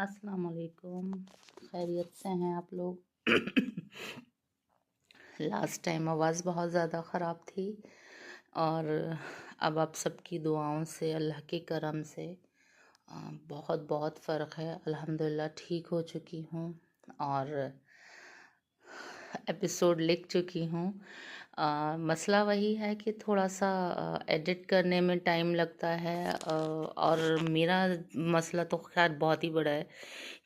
अस्सलाम वालेकुम। खैरियत से हैं आप लोग? लास्ट टाइम आवाज़ बहुत ज़्यादा ख़राब थी और अब आप सबकी दुआओं से, अल्लाह के करम से बहुत बहुत फ़र्क है। अल्हम्दुलिल्लाह ठीक हो चुकी हूँ और एपिसोड लिख चुकी हूँ। मसला वही है कि थोड़ा सा एडिट करने में टाइम लगता है, और मेरा मसला तो खैर बहुत ही बड़ा है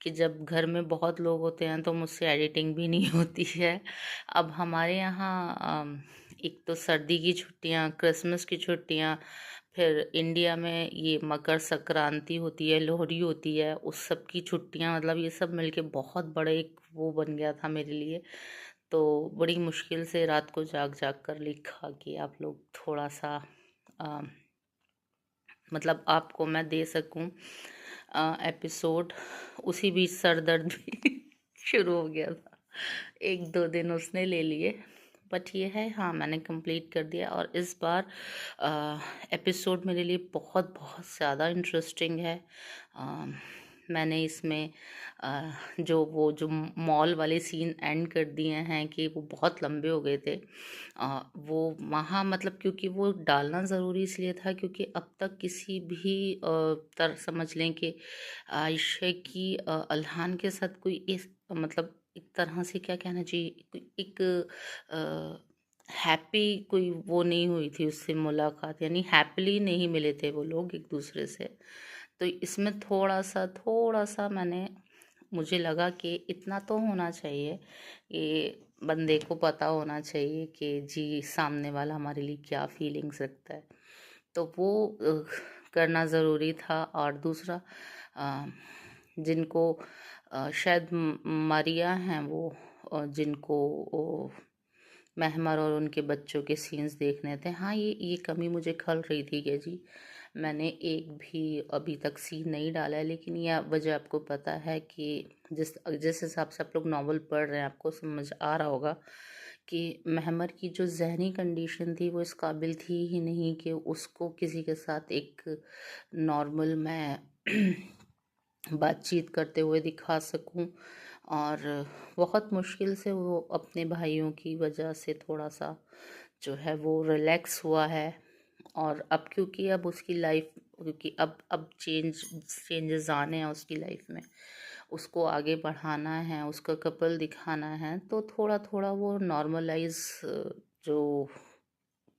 कि जब घर में बहुत लोग होते हैं तो मुझसे एडिटिंग भी नहीं होती है। अब हमारे यहाँ एक तो सर्दी की छुट्टियाँ, क्रिसमस की छुट्टियाँ, फिर इंडिया में ये मकर संक्रांति होती है, लोहड़ी होती है, उस सब की छुट्टियाँ, मतलब ये सब मिलके बहुत बड़ा एक वो बन गया था मेरे लिए। तो बड़ी मुश्किल से रात को जाग जाग कर लिखा कि आप लोग थोड़ा सा अ, मतलब आपको मैं दे सकूं एपिसोड। उसी बीच सर दर्द भी शुरू हो गया था, एक दो दिन उसने ले लिए, बट ये है, हाँ मैंने कंप्लीट कर दिया। और इस बार एपिसोड मेरे लिए बहुत बहुत ज़्यादा इंटरेस्टिंग है। अ, मैंने इसमें जो मॉल वाले सीन एंड कर दिए हैं कि वो बहुत लंबे हो गए थे। वो वहाँ मतलब क्योंकि वो डालना ज़रूरी इसलिए था क्योंकि अब तक किसी भी तरह समझ लें कि आयशा की अल्हान के साथ कोई इस मतलब एक तरह से क्या कहना चाहिए, एक हैप्पी कोई वो नहीं हुई थी उससे मुलाकात, यानी हैप्पीली नहीं मिले थे वो लोग एक दूसरे से। तो इसमें थोड़ा सा मैंने, मुझे लगा कि इतना तो होना चाहिए, ये बंदे को पता होना चाहिए कि जी सामने वाला हमारे लिए क्या फीलिंग्स रखता है। तो वो करना ज़रूरी था। और दूसरा, अ, जिनको शायद मारिया हैं वो, जिनको महमर और उनके बच्चों के सीन्स देखने थे, हाँ ये कमी मुझे खल रही थी कि जी मैंने एक भी अभी तक सीन नहीं डाला है। लेकिन यह वजह आपको पता है कि जिस जिस हिसाब से आप लोग नॉवल पढ़ रहे हैं आपको समझ आ रहा होगा कि महमर की जो जहनी कंडीशन थी वो इस काबिल थी ही नहीं कि उसको किसी के साथ एक नॉर्मल मैं बातचीत करते हुए दिखा सकूं। और बहुत मुश्किल से वो अपने भाइयों की वजह से थोड़ा सा जो है वो रिलैक्स हुआ है। और अब क्योंकि अब उसकी लाइफ, क्योंकि अब चेंजेस आने हैं उसकी लाइफ में, उसको आगे बढ़ाना है, उसका कपल दिखाना है, तो थोड़ा थोड़ा वो नॉर्मलाइज जो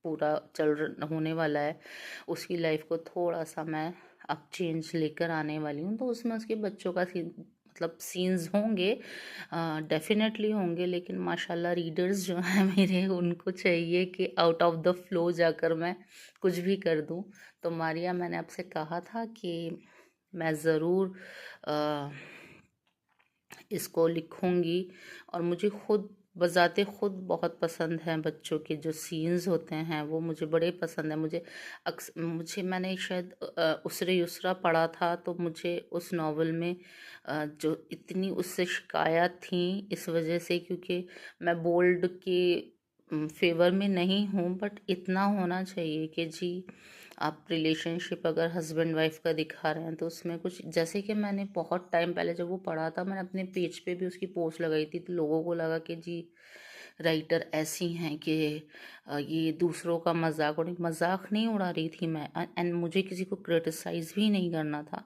पूरा होने वाला है उसकी लाइफ को थोड़ा सा मैं अब चेंज लेकर आने वाली हूँ। तो उसमें उसके बच्चों का सीन मतलब सीन्स होंगे, डेफिनेटली होंगे, लेकिन माशाल्लाह रीडर्स जो हैं मेरे, उनको चाहिए कि आउट ऑफ द फ्लो जाकर मैं कुछ भी कर दूँ। तो मारिया, मैंने आपसे कहा था कि मैं ज़रूर इसको लिखूंगी। और मुझे खुद बजाते खुद बहुत पसंद हैं बच्चों के जो सीन्स होते हैं, वो मुझे बड़े पसंद है। मुझे मैंने शायद उसरे युसरा पढ़ा था, तो मुझे उस नॉवल में जो इतनी उससे शिकायत थी इस वजह से, क्योंकि मैं बोल्ड के फेवर में नहीं हूँ, बट इतना होना चाहिए कि जी आप रिलेशनशिप अगर हस्बैंड वाइफ का दिखा रहे हैं तो उसमें कुछ, जैसे कि मैंने बहुत टाइम पहले जब वो पढ़ा था, मैंने अपने पेज पे भी उसकी पोस्ट लगाई थी, तो लोगों को लगा कि जी राइटर ऐसी हैं कि ये दूसरों का मजाक नहीं उड़ा रही थी मैं, एंड मुझे किसी को क्रिटिसाइज भी नहीं करना था,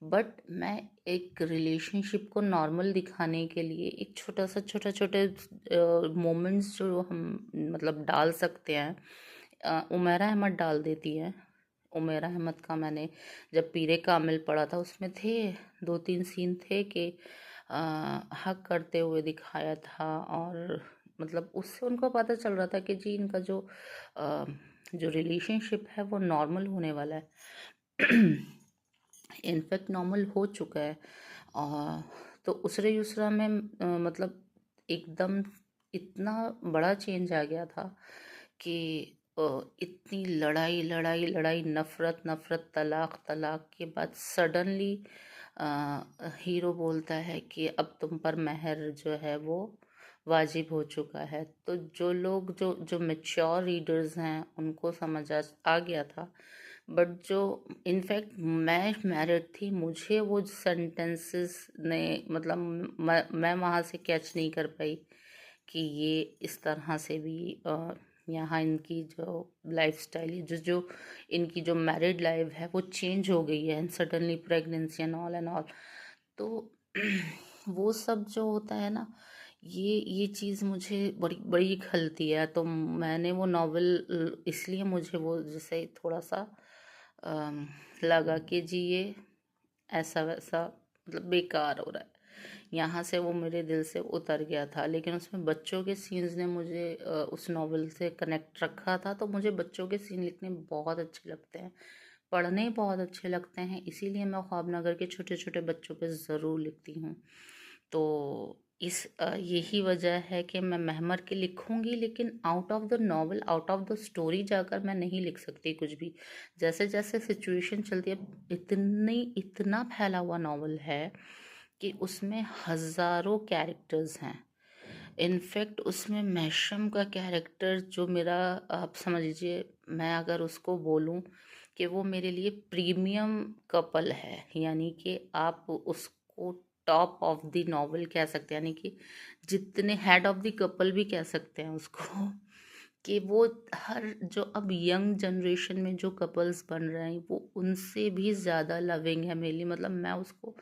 बट मैं एक रिलेशनशिप को नॉर्मल दिखाने के लिए एक छोटे छोटे मोमेंट्स जो हम मतलब डाल सकते हैं। उमैरा अहमद डाल देती है। उमैरा अहमद का मैंने जब पीरे कामिल पढ़ा था, उसमें थे दो तीन सीन थे कि हक करते हुए दिखाया था, और मतलब उससे उनको पता चल रहा था कि जी इनका जो रिलेशनशिप है वो नॉर्मल होने वाला है। इनफैक्ट नॉर्मल हो चुका है। तो उसरे युसरा में मतलब एकदम इतना बड़ा चेंज आ गया था कि अ, इतनी लड़ाई लड़ाई लड़ाई, नफरत नफरत, तलाक तलाक के बाद सडनली हीरो बोलता है कि अब तुम पर मेहर जो है वो वाजिब हो चुका है। तो जो लोग जो जो मेच्योर रीडर्स हैं उनको समझ आ गया था, बट जो इनफैक्ट मैं मैरिड थी, मुझे वो सेंटेंसेस ने मतलब मैं वहाँ से कैच नहीं कर पाई कि ये इस तरह से भी यहाँ इनकी जो लाइफस्टाइल है, जो जो इनकी जो मैरिड लाइफ है वो चेंज हो गई है, and suddenly pregnancy and all. तो वो सब जो होता है ना, ये चीज़ मुझे बड़ी बड़ी खलती है। तो मैंने वो नॉवल इसलिए मुझे वो जैसे थोड़ा सा लगा कि जी ये ऐसा वैसा मतलब बेकार हो रहा है, यहाँ से वो मेरे दिल से उतर गया था। लेकिन उसमें बच्चों के सीन्स ने मुझे उस नॉवल से कनेक्ट रखा था, तो मुझे बच्चों के सीन लिखने बहुत अच्छे लगते हैं, पढ़ने बहुत अच्छे लगते हैं, इसीलिए मैं ख्वाबनगर के छोटे छोटे बच्चों पे ज़रूर लिखती हूँ। तो यही वजह है कि मैं महमर के लिखूंगी, लेकिन out of the novel, out of the story जाकर मैं नहीं लिख सकती कुछ भी। जैसे जैसे सिचुएशन चलती है, इतना फैला हुआ नॉवल है कि उसमें हजारों कैरेक्टर्स हैं। इनफैक्ट उसमें महशम का कैरेक्टर जो मेरा, आप समझ लीजिए, मैं अगर उसको बोलूं कि वो मेरे लिए प्रीमियम कपल है, यानी कि आप उसको टॉप ऑफ द नॉवल कह सकते हैं, यानी कि जितने हेड ऑफ द कपल भी कह सकते हैं उसको कि वो हर जो अब यंग जनरेशन में जो कपल्स बन रहे हैं वो उनसे भी ज़्यादा लविंग है मेरे लिए। मतलब मैं उसको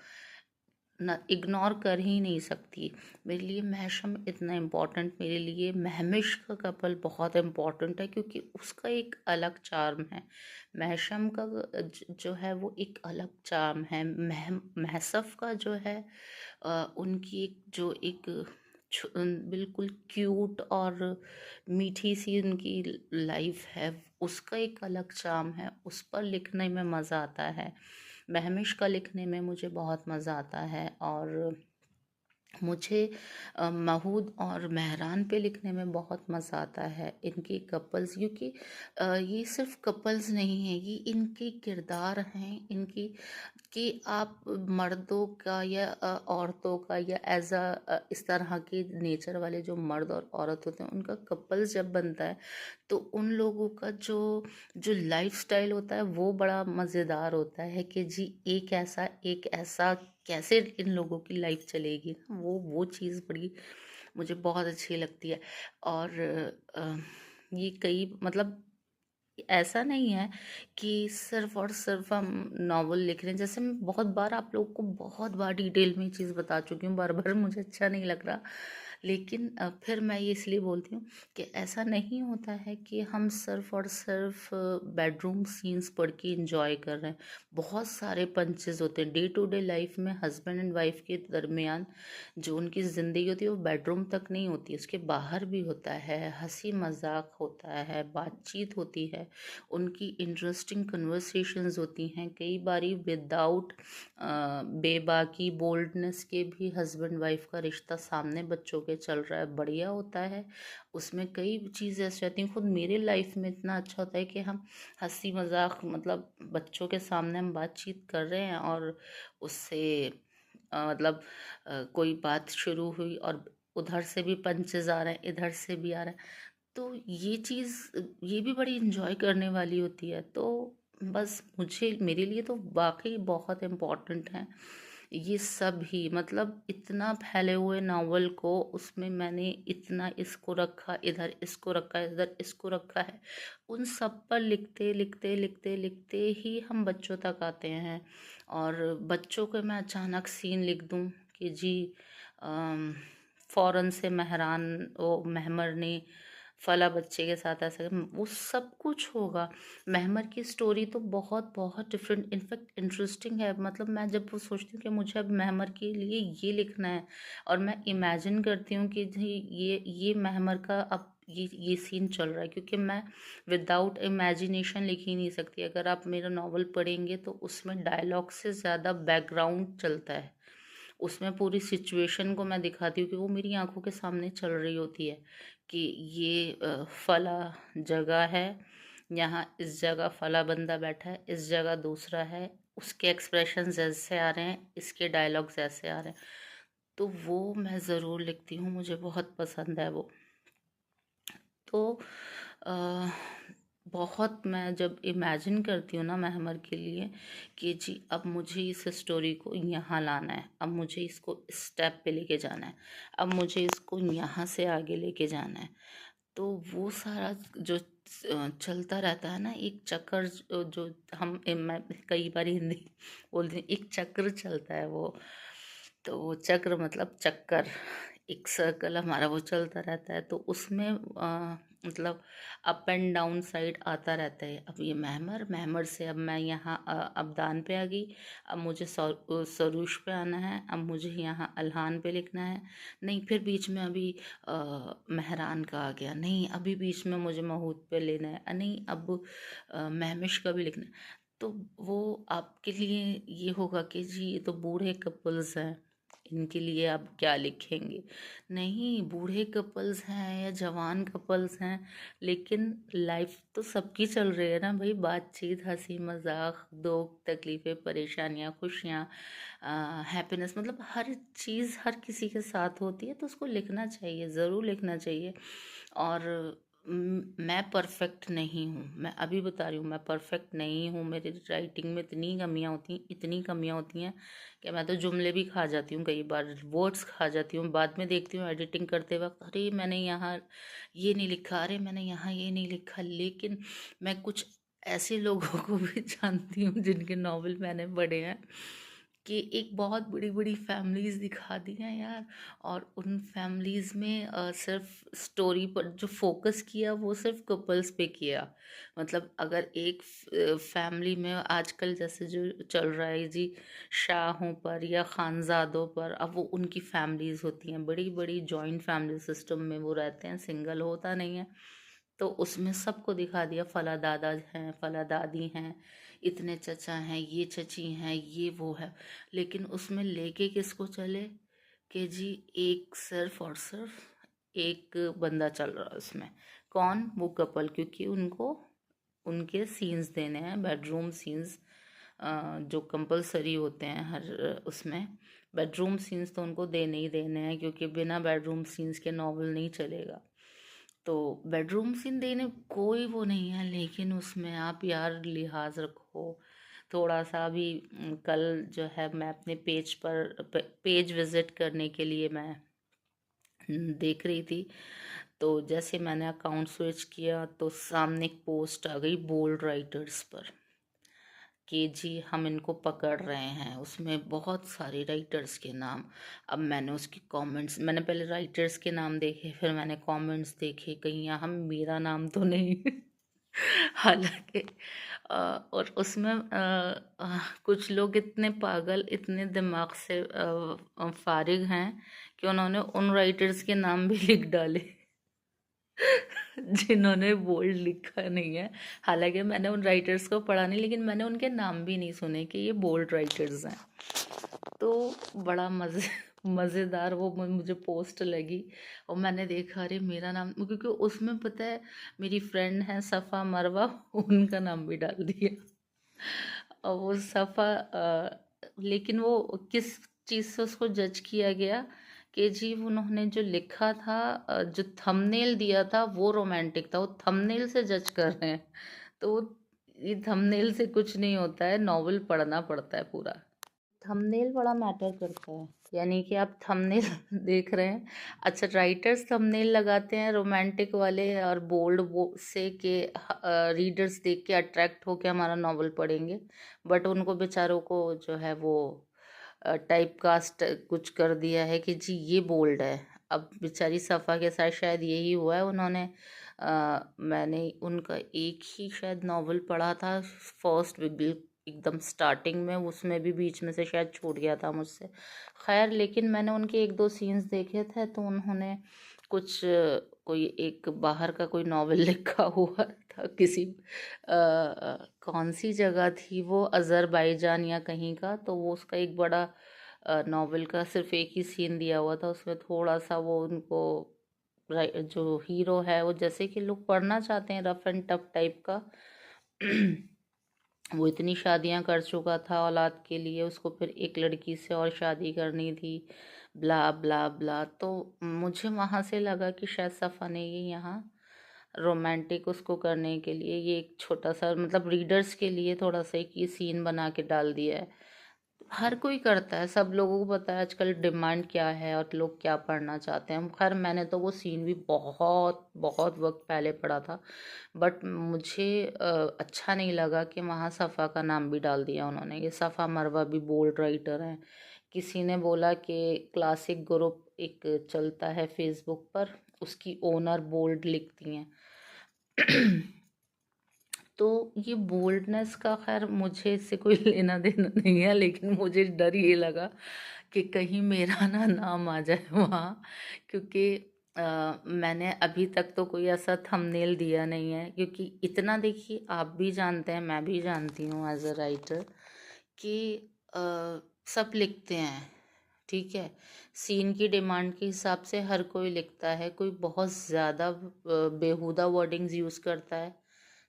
ना इग्नोर कर ही नहीं सकती। मेरे लिए महशम इतना इम्पोर्टेंट, मेरे लिए महमिश का कपल बहुत इम्पोर्टेंट है, क्योंकि उसका एक अलग चार्म है। महशम का जो है वो एक अलग चार्म है। महसफ का जो है उनकी एक जो एक बिल्कुल क्यूट और मीठी सी उनकी लाइफ है, उसका एक अलग चार्म है, उस पर लिखने में मज़ा आता है। महमिश का लिखने में मुझे बहुत मज़ा आता है। और मुझे महूद और मेहरान पे लिखने में बहुत मज़ा आता है, इनके कपल्स, क्योंकि ये सिर्फ कपल्स नहीं है, ये इनके किरदार हैं इनकी, कि आप मर्दों का या औरतों का या एज इस तरह के नेचर वाले जो मर्द और औरत होते हैं उनका कपल्स जब बनता है, तो उन लोगों का जो जो लाइफस्टाइल होता है वो बड़ा मज़ेदार होता है कि जी एक ऐसा कैसे इन लोगों की लाइफ चलेगी ना, वो चीज़ बड़ी मुझे बहुत अच्छी लगती है। और अ, ये कई मतलब ऐसा नहीं है कि सिर्फ और सिर्फ हम नॉवल लिख रहे हैं। जैसे मैं बहुत बार आप लोगों को बहुत बार डिटेल में ये चीज़ बता चुकी हूँ, बार बार मुझे अच्छा नहीं लग रहा, लेकिन फिर मैं ये इसलिए बोलती हूँ कि ऐसा नहीं होता है कि हम सिर्फ और सिर्फ बेडरूम सीन्स पढ़ के इंजॉय कर रहे हैं। बहुत सारे पंचेस होते हैं डे टू डे लाइफ में, हस्बैंड एंड वाइफ के दरमियान जो उनकी ज़िंदगी होती है वो बेडरूम तक नहीं होती, उसके बाहर भी होता है, हंसी मजाक होता है, बातचीत होती है, उनकी इंटरेस्टिंग कन्वर्सेशंस होती हैं, कई बारी विदाउट बेबाकी बोल्डनेस के भी हस्बैंड वाइफ का रिश्ता सामने बच्चों के चल रहा है, बढ़िया होता है। उसमें कई चीज़ें ऐसी रहती हैं, खुद मेरे लाइफ में इतना अच्छा होता है कि हम हंसी मजाक मतलब बच्चों के सामने हम बातचीत कर रहे हैं, और उससे मतलब कोई बात शुरू हुई और उधर से भी पंचेज आ रहे हैं, इधर से भी आ रहे हैं, तो ये चीज़ ये भी बड़ी इंजॉय करने वाली होती है। तो बस मुझे मेरे लिए तो वाकई बहुत इम्पोर्टेंट है ये सब ही। मतलब इतना फैले हुए नावल को उसमें मैंने इतना इसको रखा इधर, इसको रखा इधर, इसको रखा है, उन सब पर लिखते लिखते लिखते लिखते ही हम बच्चों तक आते हैं। और बच्चों के मैं अचानक सीन लिख दूं कि जी फ़ौरन से मेहरान वो महमर ने फला बच्चे के साथ ऐसा वो सब कुछ होगा। महमर की स्टोरी तो बहुत बहुत डिफरेंट, इनफैक्ट इंटरेस्टिंग है। मतलब मैं जब वो सोचती हूँ कि मुझे अब महमर के लिए ये लिखना है, और मैं इमेजिन करती हूँ कि जी ये महमर का अब ये सीन चल रहा है, क्योंकि मैं विदाउट इमेजिनेशन लिख ही नहीं सकती। अगर आप मेरा नावल पढ़ेंगे तो उसमें डायलॉग से ज़्यादा बैकग्राउंड चलता है, उसमें पूरी सिचुएशन को मैं दिखाती हूँ कि वो मेरी आंखों के सामने चल रही होती है कि ये फला जगह है, यहाँ इस जगह फला बंदा बैठा है, इस जगह दूसरा है, उसके एक्सप्रेशंस ऐसे आ रहे हैं, इसके डायलॉग्स ऐसे आ रहे हैं। तो वो मैं ज़रूर लिखती हूँ, मुझे बहुत पसंद है वो। तो बहुत मैं जब इमेजिन करती हूँ ना महमर के लिए कि जी अब मुझे इस स्टोरी को यहाँ लाना है, अब मुझे इसको स्टेप पे लेके जाना है, अब मुझे इसको यहाँ से आगे लेके जाना है, तो वो सारा जो चलता रहता है ना एक चक्कर, जो हम मैं कई बार हिंदी बोलती हूँ, एक चक्र चलता है वो, तो वो चक्र मतलब चक्कर, एक सर्कल हमारा वो चलता रहता है, तो उसमें मतलब अप एंड डाउन साइड आता रहता है। अब ये महमर, महमर से अब मैं यहाँ अबदान पे आ गई, अब मुझे सरूश पे आना है, अब मुझे यहाँ अलहान पे लिखना है, नहीं फिर बीच में अभी महरान का आ गया, नहीं अभी बीच में मुझे महूद पे लेना है, नहीं अब महमिश का भी लिखना है। तो वो आपके लिए ये होगा कि जी ये तो बूढ़े कपल्स हैं, इनके लिए आप क्या लिखेंगे। नहीं, बूढ़े कपल्स हैं या जवान कपल्स हैं, लेकिन लाइफ तो सबकी चल रही है ना भाई, बातचीत, हंसी मजाक, दुख तकलीफ़ें, परेशानियाँ, खुशियाँ, हैप्पीनेस, मतलब हर चीज़ हर किसी के साथ होती है, तो उसको लिखना चाहिए, ज़रूर लिखना चाहिए। और मैं परफेक्ट नहीं हूँ, मैं अभी बता रही हूँ, मैं परफेक्ट नहीं हूँ, मेरी राइटिंग में इतनी कमियाँ होती हैं, इतनी कमियाँ होती हैं कि मैं तो जुमले भी खा जाती हूँ, कई बार वर्ड्स खा जाती हूँ, बाद में देखती हूँ एडिटिंग करते वक्त, अरे मैंने यहाँ ये नहीं लिखा, अरे मैंने यहाँ ये नहीं लिखा। लेकिन मैं कुछ ऐसे लोगों को भी जानती हूँ जिनके नॉवल मैंने पढ़े हैं, कि एक बहुत बड़ी बड़ी फैमिलीज़ दिखा दी हैं यार, और उन फैमिलीज़ में सिर्फ स्टोरी पर जो फोकस किया वो सिर्फ कपल्स पे किया। मतलब अगर एक फैमिली में आजकल जैसे जो चल रहा है जी, शाहों पर या खानज़ादों पर, अब वो उनकी फैमिलीज़ होती हैं, बड़ी बड़ी जॉइंट फैमिली सिस्टम में वो रहते हैं, सिंगल होता नहीं है। तो उसमें सबको दिखा दिया, फला दादा हैं, फला दादी हैं, इतने चचा हैं, ये चची हैं, ये वो है। लेकिन उसमें लेके किसको चले कि जी एक सिर्फ और सिर्फ एक बंदा चल रहा है उसमें, कौन, वो कपल, क्योंकि उनको उनके सीन्स देने हैं, बेडरूम सीन्स जो कंपलसरी होते हैं हर उसमें, बेडरूम सीन्स तो उनको देने ही देने हैं, क्योंकि बिना बेडरूम सीन्स के नॉवल नहीं चलेगा। तो बेडरूम सीन देने कोई वो नहीं है, लेकिन उसमें आप यार लिहाज रखो थोड़ा सा भी। कल जो है मैं अपने पेज पर पेज विजिट करने के लिए मैं देख रही थी, तो जैसे मैंने अकाउंट स्विच किया तो सामने एक पोस्ट आ गई बोल्ड राइटर्स पर कि जी हम इनको पकड़ रहे हैं, उसमें बहुत सारे राइटर्स के नाम। अब मैंने उसके कमेंट्स, मैंने पहले राइटर्स के नाम देखे, फिर मैंने कमेंट्स देखे, कहीं यहाँ मेरा नाम तो नहीं हालांकि और उसमें कुछ लोग इतने पागल, इतने दिमाग से फारिग हैं कि उन्होंने उन राइटर्स के नाम भी लिख डाले जिन्होंने बोल्ड लिखा नहीं है। हालांकि मैंने उन राइटर्स को पढ़ा नहीं, लेकिन मैंने उनके नाम भी नहीं सुने कि ये बोल्ड राइटर्स हैं। तो बड़ा मज़ेदार वो मुझे पोस्ट लगी, और मैंने देखा अरे मेरा नाम, क्योंकि उसमें पता है मेरी फ्रेंड है सफ़ा मरवा, उनका नाम भी डाल दिया। और वो सफ़ा लेकिन वो किस चीज़ से उसको जज किया गया कि जी उन्होंने जो लिखा था, जो थंबनेल दिया था वो रोमांटिक था, वो थंबनेल से जज कर रहे हैं। तो ये थंबनेल से कुछ नहीं होता है, नॉवल पढ़ना पड़ता है पूरा। थंबनेल बड़ा मैटर करता है, यानी कि आप थंबनेल देख रहे हैं, अच्छा राइटर्स थंबनेल लगाते हैं रोमांटिक वाले और बोल्ड वो से कि रीडर्स देख के अट्रैक्ट होके हमारा नॉवल पढ़ेंगे, बट उनको बेचारों को जो है वो टाइप कास्ट कुछ कर दिया है कि जी ये बोल्ड है। अब बेचारी सफ़ा के साथ शायद यही हुआ है, उन्होंने मैंने उनका एक ही शायद नॉवल पढ़ा था, फर्स्ट एकदम स्टार्टिंग में, उसमें भी बीच में से शायद छूट गया था मुझसे। खैर लेकिन मैंने उनके एक दो सीन्स देखे थे, तो उन्होंने कुछ कोई एक बाहर का कोई नॉवल लिखा हुआ था किसी कौन सी जगह थी वो, अज़रबैजान या कहीं का, तो वो उसका एक बड़ा नॉवल का सिर्फ एक ही सीन दिया हुआ था, उसमें थोड़ा सा वो उनको जो हीरो है वो, जैसे कि लोग पढ़ना चाहते हैं रफ एंड टफ टाइप का, वो इतनी शादियां कर चुका था औलाद के लिए, उसको फिर एक लड़की से और शादी करनी थी, ब्ला ब्ला ब्ला। तो मुझे वहाँ से लगा कि शायद सफ़ा ने ये यहाँ रोमांटिक उसको करने के लिए ये एक छोटा सा मतलब रीडर्स के लिए थोड़ा सा एक ये सीन बना के डाल दिया है। हर कोई करता है, सब लोगों को पता है आजकल डिमांड क्या है और लोग क्या पढ़ना चाहते हैं। खैर मैंने तो वो सीन भी बहुत बहुत वक्त पहले पढ़ा था, बट मुझे अच्छा नहीं लगा कि वहाँ सफ़ा का नाम भी डाल दिया उन्होंने। ये सफ़ा मरवा भी बोल्ड राइटर हैं। किसी ने बोला कि क्लासिक ग्रुप एक चलता है फेसबुक पर, उसकी ओनर बोल्ड लिखती हैं। तो ये बोल्डनेस का खैर मुझे इससे कोई लेना देना नहीं है, लेकिन मुझे डर ये लगा कि कहीं मेरा ना नाम आ जाए वहाँ, क्योंकि मैंने अभी तक तो कोई ऐसा थंबनेल दिया नहीं है। क्योंकि इतना देखिए, आप भी जानते हैं, मैं भी जानती हूँ एज अ राइटर कि अ, सब लिखते हैं, ठीक है। सीन की डिमांड के हिसाब से हर कोई लिखता है, कोई बहुत ज़्यादा बेहुदा वर्डिंग्स यूज़ करता है,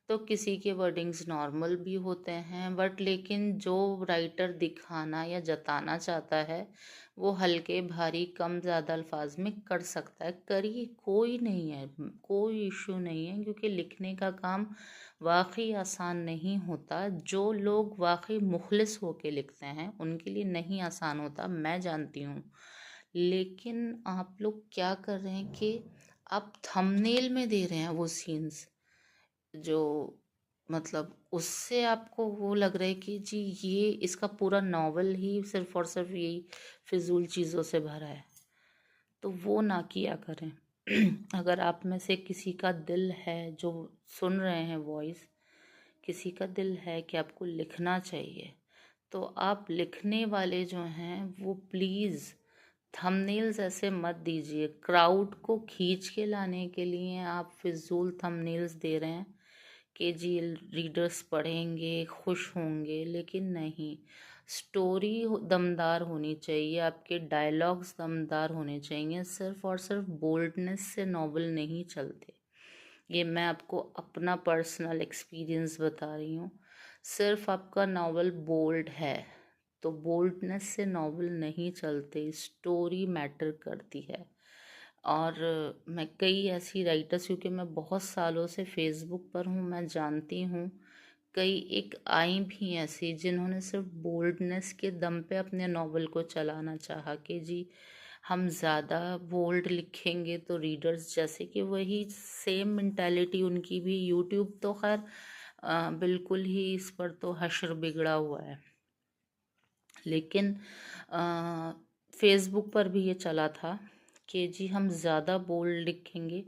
तो किसी के वर्डिंग्स नॉर्मल भी होते हैं। बट लेकिन जो राइटर दिखाना या जताना चाहता है वो हल्के भारी कम ज़्यादा अल्फाज में कर सकता है, करिए, कोई नहीं है, कोई इशू नहीं है। क्योंकि लिखने का काम वाकई आसान नहीं होता। जो लोग वाकई मुखलिस होके लिखते हैं उनके लिए नहीं आसान होता, मैं जानती हूँ। लेकिन आप लोग क्या कर रहे हैं कि आप थंबनेल में दे रहे हैं वो सीन्स, जो मतलब उससे आपको वो लग रहा है कि जी ये इसका पूरा नॉवल ही सिर्फ और सिर्फ यही फिजूल चीज़ों से भरा है। तो वो ना किया करें। अगर आप में से किसी का दिल है, जो सुन रहे हैं वॉइस, किसी का दिल है कि आपको लिखना चाहिए, तो आप लिखने वाले जो हैं वो प्लीज़ थंबनेल्स ऐसे मत दीजिए। क्राउड को खींच के लाने के लिए आप फिजूल थंबनेल्स दे रहे हैं कि जी रीडर्स पढ़ेंगे, खुश होंगे, लेकिन नहीं। स्टोरी दमदार होनी चाहिए, आपके डायलॉग्स दमदार होने चाहिए। सिर्फ और सिर्फ बोल्डनेस से नॉवल नहीं चलते। ये मैं आपको अपना पर्सनल एक्सपीरियंस बता रही हूँ। सिर्फ आपका नावल बोल्ड है तो बोल्डनेस से नावल नहीं चलते, स्टोरी मैटर करती है। और मैं कई ऐसी राइटर्स, क्योंकि मैं बहुत सालों से फेसबुक पर हूँ, मैं जानती हूँ कई एक आई भी ऐसी जिन्होंने सिर्फ बोल्डनेस के दम पे अपने नावल को चलाना चाहा कि जी हम ज़्यादा बोल्ड लिखेंगे तो रीडर्स, जैसे कि वही सेम मेंटालिटी उनकी भी। यूट्यूब तो खैर बिल्कुल ही इस पर तो हश्र बिगड़ा हुआ है, लेकिन फेसबुक पर भी ये चला था कि जी हम ज़्यादा बोल्ड लिखेंगे।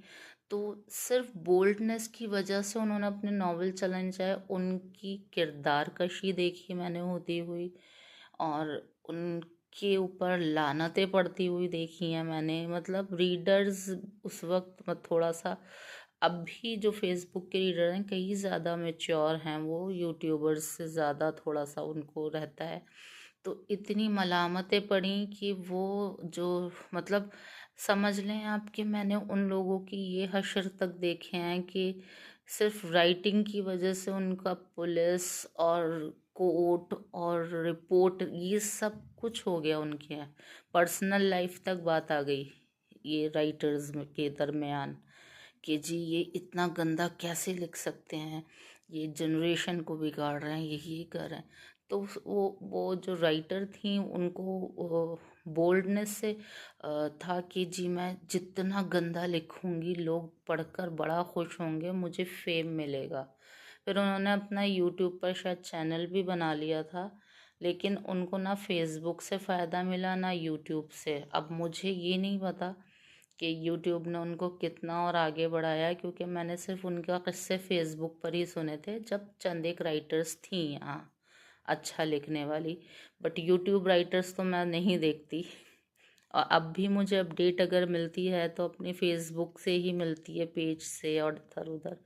तो सिर्फ बोल्डनेस की वजह से उन्होंने अपने नावल चलाने चाहे। उनकी किरदार कशी देखी मैंने होती हुई, और उनके ऊपर लानतें पड़ती हुई देखी हैं मैंने। मतलब रीडर्स उस वक्त थोड़ा सा, अभी जो फेसबुक के रीडर हैं कई ज़्यादा मेच्योर हैं, वो यूट्यूबर्स से ज़्यादा थोड़ा सा उनको रहता है। तो इतनी मलामतें पड़ी कि वो जो मतलब समझ लें आप कि मैंने उन लोगों की ये हश्र तक देखे हैं कि सिर्फ राइटिंग की वजह से उनका पुलिस और कोर्ट और रिपोर्ट ये सब कुछ हो गया उनके यहाँ, पर्सनल लाइफ तक बात आ गई ये राइटर्स के दरमियान कि जी ये इतना गंदा कैसे लिख सकते हैं, ये जनरेशन को बिगाड़ रहे हैं, ये कर रहे हैं। तो वो जो राइटर थी उनको बोल्डनेस से था कि जी मैं जितना गंदा लिखूंगी लोग पढ़कर बड़ा खुश होंगे, मुझे फेम मिलेगा। फिर उन्होंने अपना यूट्यूब पर शायद चैनल भी बना लिया था, लेकिन उनको ना फेसबुक से फ़ायदा मिला ना यूट्यूब से। अब मुझे ये नहीं पता कि यूट्यूब ने उनको कितना और आगे बढ़ाया, क्योंकि मैंने सिर्फ उनका किस्से फेसबुक पर ही सुने थे जब चंद एक राइटर्स थी यहाँ अच्छा लिखने वाली। बट यूट्यूब राइटर्स तो मैं नहीं देखती, और अब भी मुझे अपडेट अगर मिलती है तो अपने फेसबुक से ही मिलती है, पेज से और इधर उधर।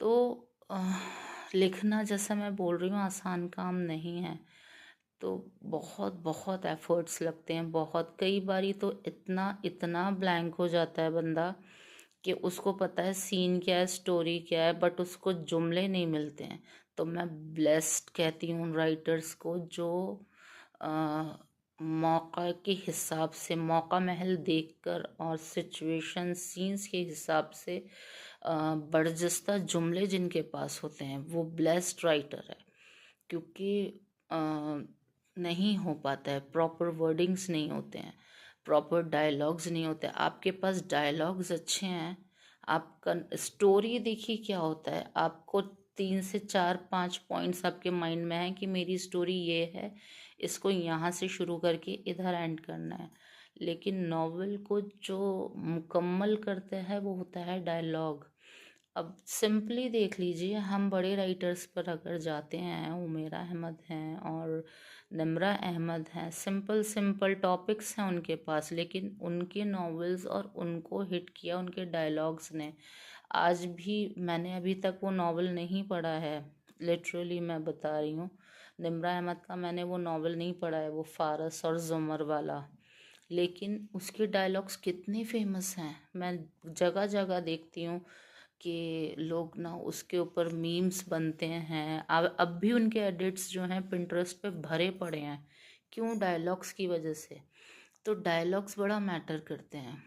तो लिखना, जैसा मैं बोल रही हूँ, आसान काम नहीं है। तो बहुत बहुत एफर्ट्स लगते हैं, बहुत कई बारी तो इतना इतना ब्लैंक हो जाता है बंदा कि उसको पता है सीन क्या है, स्टोरी क्या है, बट उसको जुमले नहीं मिलते हैं। तो मैं ब्लेस्ड कहती हूँ उन राइटर्स को जो अ, मौका के हिसाब से, मौका महल देखकर और सिचुएशन सीन्स के हिसाब से बर्जस्ता जुमले जिनके पास होते हैं वो ब्लेस्ड राइटर है, क्योंकि अ, नहीं हो पाता है, प्रॉपर वर्डिंग्स नहीं होते हैं, प्रॉपर डायलॉग्स नहीं होते। आपके पास डायलॉग्स अच्छे हैं, आपका स्टोरी देखिए क्या होता है, आपको 3 से 4 5 पॉइंट्स आपके माइंड में है कि मेरी स्टोरी ये है, इसको यहाँ से शुरू करके इधर एंड करना है। लेकिन नॉवेल को जो मुकम्मल करते हैं वो होता है डायलॉग। अब सिंपली देख लीजिए, हम बड़े राइटर्स पर अगर जाते हैं, उमेरा अहमद हैं और निम्रा अहमद हैं, सिंपल सिंपल टॉपिक्स हैं उनके पास, लेकिन उनके नॉवेल्स और उनको हिट किया उनके डायलॉग्स ने। आज भी मैंने अभी तक वो नॉवेल नहीं पढ़ा है, लिटरली मैं बता रही हूँ, निम्रा अहमद का मैंने वो नॉवेल नहीं पढ़ा है, वो फारस और जुमर वाला। लेकिन उसके डायलॉग्स कितने फेमस हैं, मैं जगह जगह देखती हूँ कि लोग ना उसके ऊपर मीम्स बनते हैं। अब भी उनके एडिट्स जो हैं पिंटरेस्ट पे भरे पड़े हैं। क्यों? डायलॉग्स की वजह से। तो डायलॉग्स बड़ा मैटर करते हैं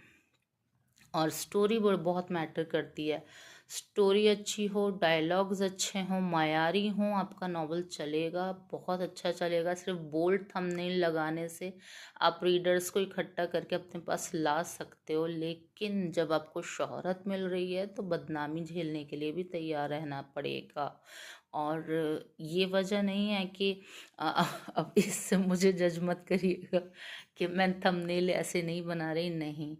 और स्टोरी बहुत मैटर करती है। स्टोरी अच्छी हो, डायलॉग्स अच्छे हों, मायारी हों, आपका नॉवल चलेगा, बहुत अच्छा चलेगा। सिर्फ बोल्ड थंबनेल लगाने से आप रीडर्स को इकट्ठा करके अपने पास ला सकते हो, लेकिन जब आपको शोहरत मिल रही है तो बदनामी झेलने के लिए भी तैयार रहना पड़ेगा। और ये वजह नहीं है कि अब इससे मुझे जज मत करिएगा कि मैं थंबनेल ऐसे नहीं बना रही, नहीं।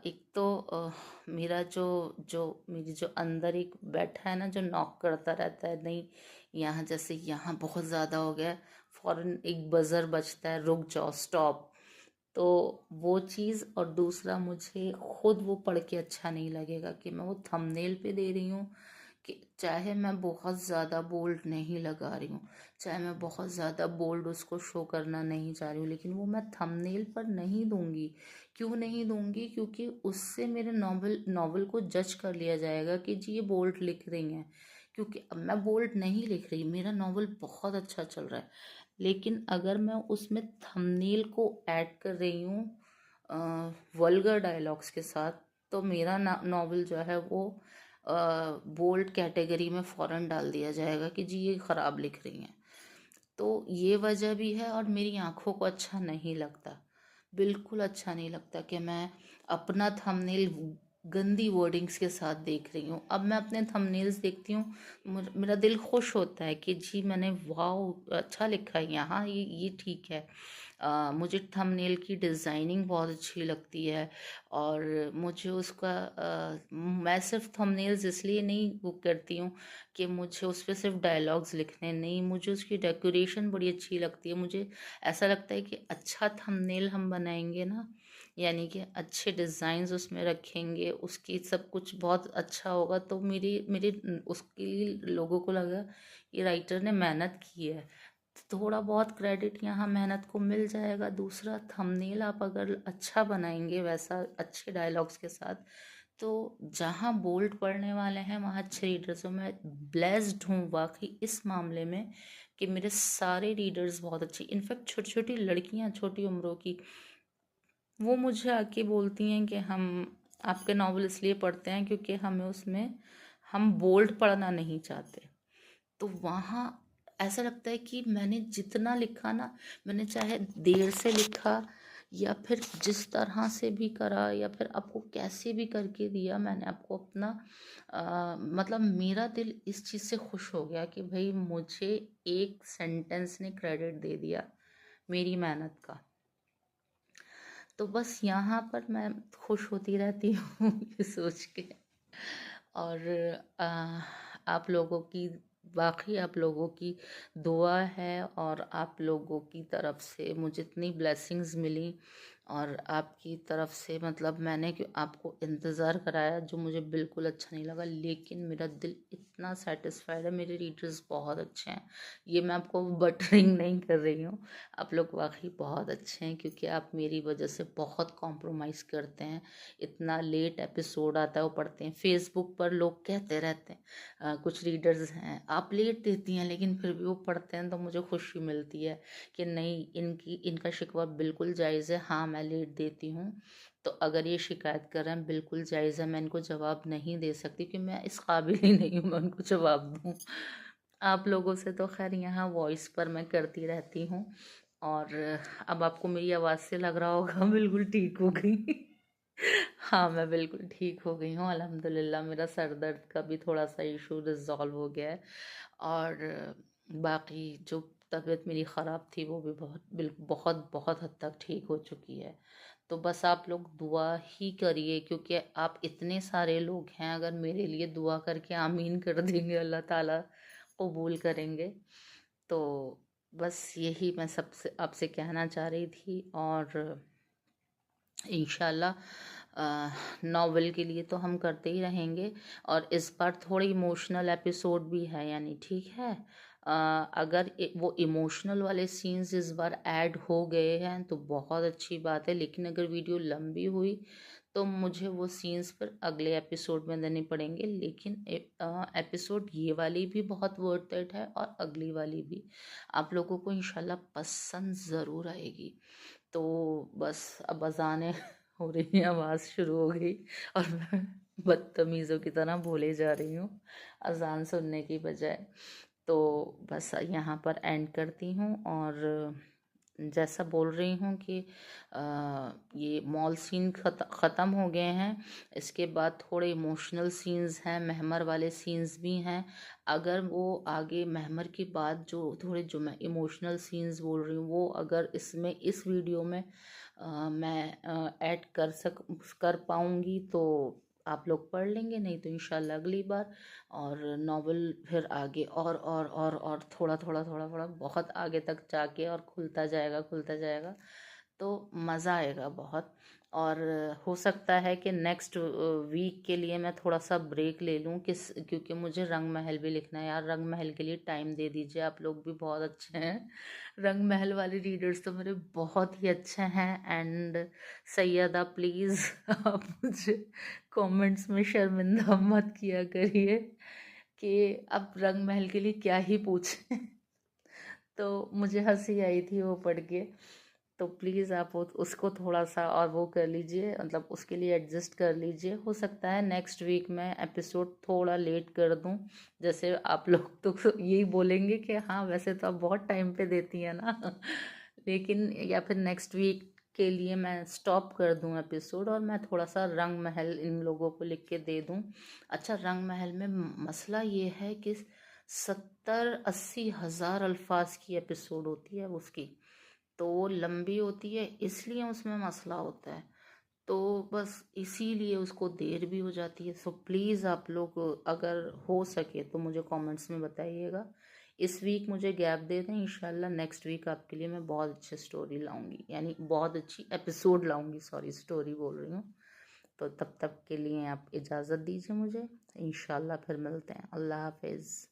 एक तो मेरा जो जो मेरी जो अंदर एक बैठा है ना, जो नॉक करता रहता है, नहीं यहाँ जैसे यहाँ बहुत ज़्यादा हो गया, फौरन एक बजर बजता है, रुक जाओ, स्टॉप। तो वो चीज़, और दूसरा मुझे खुद वो पढ़ के अच्छा नहीं लगेगा कि मैं वो थंबनेल पे दे रही हूँ, कि चाहे मैं बहुत ज़्यादा बोल्ड नहीं लगा रही हूँ, चाहे मैं बहुत ज़्यादा बोल्ड उसको शो करना नहीं चाह रही हूँ, लेकिन वो मैं थंबनेल पर नहीं दूंगी। क्यों नहीं दूंगी? क्योंकि उससे मेरे नॉवल नॉवल को जज कर लिया जाएगा कि जी ये बोल्ड लिख रही हैं। क्योंकि अब मैं बोल्ड नहीं लिख रही, मेरा नॉवल बहुत अच्छा चल रहा है, लेकिन अगर मैं उसमें थंबनेल को ऐड कर रही हूँ वल्गर डायलॉग्स के साथ, तो मेरा नॉवल जो है वो बोल्ड कैटेगरी में फ़ौरन डाल दिया जाएगा कि जी ये ख़राब लिख रही हैं। तो ये वजह भी है, और मेरी आँखों को अच्छा नहीं लगता, बिल्कुल अच्छा नहीं लगता कि मैं अपना थंबनेल गंदी वर्डिंग्स के साथ देख रही हूँ। अब मैं अपने थंबनेल्स देखती हूँ, मेरा दिल खुश होता है कि जी मैंने वाह अच्छा लिखा है यहाँ, ये ठीक है। मुझे थंबनेल की डिज़ाइनिंग बहुत अच्छी लगती है, और मुझे उसका मैं सिर्फ थंबनेल्स इसलिए नहीं वो करती हूँ कि मुझे उस पर सिर्फ डायलॉग्स लिखने, नहीं, मुझे उसकी डेकोरेशन बड़ी अच्छी लगती है। मुझे ऐसा लगता है कि अच्छा थंबनेल हम बनाएंगे ना, यानी कि अच्छे डिज़ाइंस उसमें रखेंगे, उसकी सब कुछ बहुत अच्छा होगा, तो मेरी मेरे उसके लिए लोगों को लगा कि राइटर ने मेहनत की है, तो थोड़ा बहुत क्रेडिट यहाँ मेहनत को मिल जाएगा। दूसरा, थंबनेल आप अगर अच्छा बनाएंगे वैसा अच्छे डायलॉग्स के साथ, तो जहाँ बोल्ड पढ़ने वाले हैं वहाँ अच्छे रीडर्स हो। मैं ब्लेस्ड हूँ वाकई इस मामले में कि मेरे सारे रीडर्स बहुत अच्छे, इनफैक्ट छोटी छोटी लड़कियाँ, छोटी उम्रों की, वो मुझे आके बोलती हैं कि हम आपके नावल इसलिए पढ़ते हैं क्योंकि हमें उसमें हम बोल्ड पढ़ना नहीं चाहते। तो वहाँ ऐसा लगता है कि मैंने जितना लिखा ना, मैंने चाहे देर से लिखा या फिर जिस तरह से भी करा, या फिर आपको कैसे भी करके दिया, मैंने आपको अपना मतलब मेरा दिल इस चीज़ से खुश हो गया कि भाई मुझे एक सेंटेंस ने क्रेडिट दे दिया मेरी मेहनत का। तो बस यहाँ पर मैं खुश होती रहती हूँ ये सोच के। और आ, आप लोगों की, वाकई आप लोगों की दुआ है, और आप लोगों की तरफ से मुझे इतनी ब्लेसिंग्स मिली, और आपकी तरफ से मतलब मैंने आपको इंतज़ार कराया जो मुझे बिल्कुल अच्छा नहीं लगा, लेकिन मेरा दिल इतना सेटिस्फाइड है, मेरे रीडर्स बहुत अच्छे हैं। ये मैं आपको बटरिंग नहीं कर रही हूँ, आप लोग वाकई बहुत अच्छे हैं, क्योंकि आप मेरी वजह से बहुत कॉम्प्रोमाइज़ करते हैं। इतना लेट एपिसोड आता है वो पढ़ते हैं, फेसबुक पर लोग कहते रहते हैं, कुछ रीडर्स हैं, आप लेट देती हैं लेकिन फिर भी वो पढ़ते हैं, तो मुझे खुशी मिलती है कि नहीं, इनका शिकवा बिल्कुल जायज़ है। हाँ, मैं लेट देती हूँ। तो अगर ये शिकायत कर रहे हैं बिल्कुल जायज़ है, मैं इनको जवाब नहीं दे सकती कि मैं इस काबिल ही नहीं हूँ मैं उनको जवाब दूँ। आप लोगों से तो खैर यहाँ वॉइस पर मैं करती रहती हूँ। और अब आपको मेरी आवाज़ से लग रहा होगा बिल्कुल ठीक हो गई। हाँ, मैं बिल्कुल ठीक हो गई हूँ अल्हम्दुलिल्लाह। मेरा सर दर्द का भी थोड़ा सा इशू रिज़ॉल्व हो गया है। और बाकी जो तबीयत मेरी ख़राब थी वो भी बहुत बहुत हद तक ठीक हो चुकी है। तो बस आप लोग दुआ ही करिए, क्योंकि आप इतने सारे लोग हैं, अगर मेरे लिए दुआ करके आमीन कर देंगे अल्लाह ताला कबूल करेंगे। तो बस यही मैं सबसे आपसे कहना चाह रही थी। और इंशाल्लाह नॉवेल के लिए तो हम करते ही रहेंगे। और इस बार थोड़ी इमोशनल एपिसोड भी है, यानी ठीक है। अगर वो इमोशनल वाले सीन्स इस बार ऐड हो गए हैं तो बहुत अच्छी बात है, लेकिन अगर वीडियो लंबी हुई तो मुझे वो सीन्स फिर अगले एपिसोड में देने पड़ेंगे। लेकिन एपिसोड ये वाली भी बहुत वर्थ इट है और अगली वाली भी आप लोगों को इंशाल्लाह पसंद ज़रूर आएगी। तो बस अब अज़ानें हो रही हैं, आवाज़ शुरू हो गई और मैं बदतमीज़ों की तरह बोले जा रही हूँ अज़ान सुनने की बजाय। तो बस यहाँ पर एंड करती हूँ। और जैसा बोल रही हूँ कि ये मॉल सीन ख़त्म हो गए हैं। इसके बाद थोड़े इमोशनल सीन्स हैं, महमर वाले सीन्स भी हैं। अगर वो आगे महमर के बाद जो मैं इमोशनल सीन्स बोल रही हूँ वो अगर इसमें इस वीडियो में मैं ऐड कर पाऊँगी तो आप लोग पढ़ लेंगे, नहीं तो इंशाल्लाह अगली बार। और नॉवल फिर आगे और थोड़ा बहुत आगे तक जाके और खुलता जाएगा तो मज़ा आएगा बहुत। और हो सकता है कि नेक्स्ट वीक के लिए मैं थोड़ा सा ब्रेक ले लूँ, क्योंकि मुझे रंग महल भी लिखना है यार। रंग महल के लिए टाइम दे दीजिए, आप लोग भी बहुत अच्छे हैं। रंग महल वाले रीडर्स तो मेरे बहुत ही अच्छे हैं। एंड सैयदा प्लीज़ आप मुझे कमेंट्स में शर्मिंदा मत किया करिए कि अब रंग महल के लिए क्या ही पूछें। तो मुझे हंसी आई थी वो पढ़ के। तो प्लीज़ आप उसको थोड़ा सा और वो कर लीजिए, मतलब उसके लिए एडजस्ट कर लीजिए। हो सकता है नेक्स्ट वीक में एपिसोड थोड़ा लेट कर दूं। जैसे आप लोग तो यही बोलेंगे कि हाँ वैसे तो आप बहुत टाइम पे देती हैं ना। लेकिन या फिर नेक्स्ट वीक के लिए मैं स्टॉप कर दूं एपिसोड और मैं थोड़ा सा रंग महल इन लोगों को लिख के दे दूं। अच्छा, रंग महल में मसला ये है कि 70-80 हज़ार अल्फाज की एपिसोड होती है उसकी, तो वो लंबी होती है, इसलिए उसमें मसला होता है। तो बस इसीलिए उसको देर भी हो जाती है। सो प्लीज़ आप लोग अगर हो सके तो मुझे कमेंट्स में बताइएगा। इस वीक मुझे गैप दे दें, इंशाल्लाह नेक्स्ट वीक आपके लिए मैं बहुत अच्छी स्टोरी लाऊंगी, यानी बहुत अच्छी एपिसोड लाऊंगी, सॉरी स्टोरी बोल रही हूँ। तो तब तक के लिए आप इजाज़त दीजिए मुझे, इंशाल्लाह फिर मिलते हैं। अल्लाह हाफिज़।